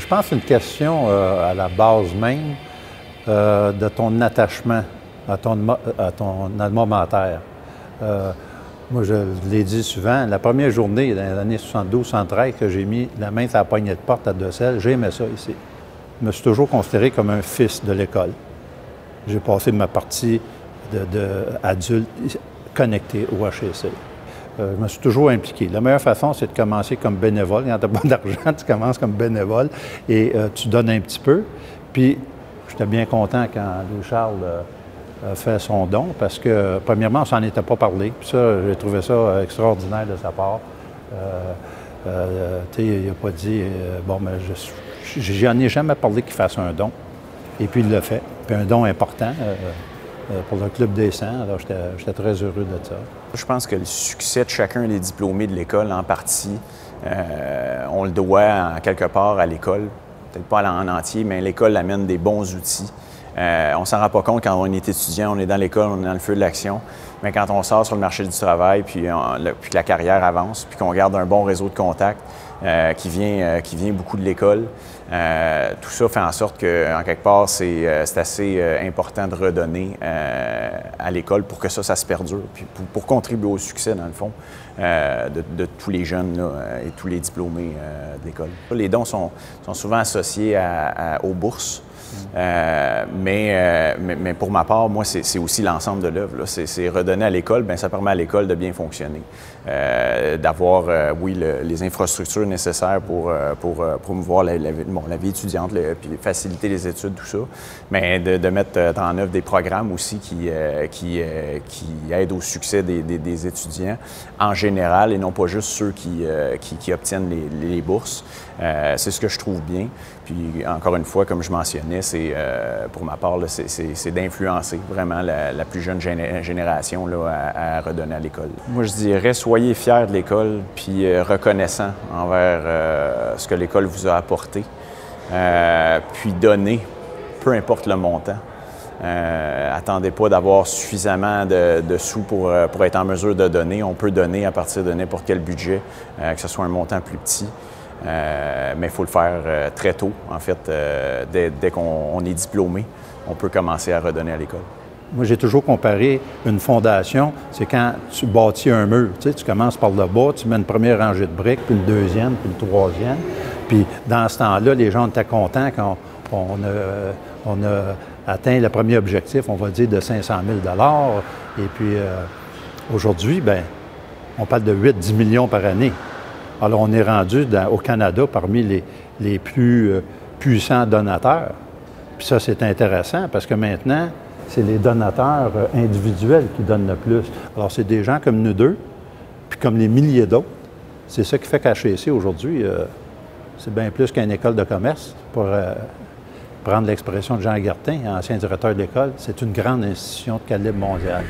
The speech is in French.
Je pense que c'est une question à la base même de ton attachement à ton alma mater. Moi, je l'ai dit souvent, la première journée dans les années 72-73 que j'ai mis la main sur la poignée de porte à Docel, j'aimais ça ici. Je me suis toujours considéré comme un fils de l'école. J'ai passé ma partie d'adulte connecté au HEC. Je me suis toujours impliqué. La meilleure façon, c'est de commencer comme bénévole. Quand tu n'as pas d'argent, tu commences comme bénévole et tu donnes un petit peu. Puis, j'étais bien content quand Louis-Charles a fait son don parce que, premièrement, on s'en était pas parlé. Puis ça, j'ai trouvé ça extraordinaire de sa part. Il n'a pas dit, bon, mais j'en ai jamais parlé qu'il fasse un don. Et puis, il l'a fait. Puis un don important pour le Club des 100. Alors, j'étais très heureux de ça. Je pense que le succès de chacun des diplômés de l'école, en partie, on le doit en quelque part à l'école. Peut-être pas en entier, mais l'école amène des bons outils. On ne s'en rend pas compte quand on est étudiant, on est dans l'école, on est dans le feu de l'action. Mais quand on sort sur le marché du travail, puis que la carrière avance, puis qu'on garde un bon réseau de contacts qui vient beaucoup de l'école, tout ça fait en sorte qu'en quelque part, c'est assez important de redonner à l'école pour que ça se perdure, puis pour contribuer au succès, dans le fond, de tous les jeunes là, et tous les diplômés de l'école. Les dons sont souvent associés aux bourses. Mais pour ma part, moi, c'est aussi l'ensemble de l'œuvre. C'est redonner à l'école, bien, ça permet à l'école de bien fonctionner, d'avoir, oui, les infrastructures nécessaires pour promouvoir la vie étudiante, puis faciliter les études, tout ça, mais de mettre en œuvre des programmes aussi qui aident au succès des étudiants en général et non pas juste ceux qui obtiennent les bourses. C'est ce que je trouve bien. Puis, encore une fois, comme je mentionnais, pour ma part, c'est d'influencer vraiment la plus jeune génération là, à redonner à l'école. Moi, je dirais, soyez fiers de l'école, puis reconnaissants envers ce que l'école vous a apporté, puis donnez, peu importe le montant. Attendez pas d'avoir suffisamment de sous pour être en mesure de donner. On peut donner à partir de n'importe quel budget, que ce soit un montant plus petit. Mais il faut le faire très tôt, en fait. Dès qu'on est diplômé, on peut commencer à redonner à l'école. Moi, j'ai toujours comparé une fondation, c'est quand tu bâtis un mur. Tu sais, tu commences par le bas, tu mets une première rangée de briques, puis une deuxième, puis une troisième. Puis dans ce temps-là, les gens étaient contents quand on a atteint le premier objectif, on va dire, de 500 000 $. Et puis aujourd'hui, bien, on parle de 8-10 millions par année. Alors, on est rendu au Canada parmi les plus puissants donateurs. Puis ça, c'est intéressant parce que maintenant, c'est les donateurs individuels qui donnent le plus. Alors, c'est des gens comme nous deux, puis comme les milliers d'autres. C'est ça qui fait qu'HEC aujourd'hui, c'est bien plus qu'une école de commerce. Pour prendre l'expression de Jean Guertin, ancien directeur de l'école, c'est une grande institution de calibre mondial.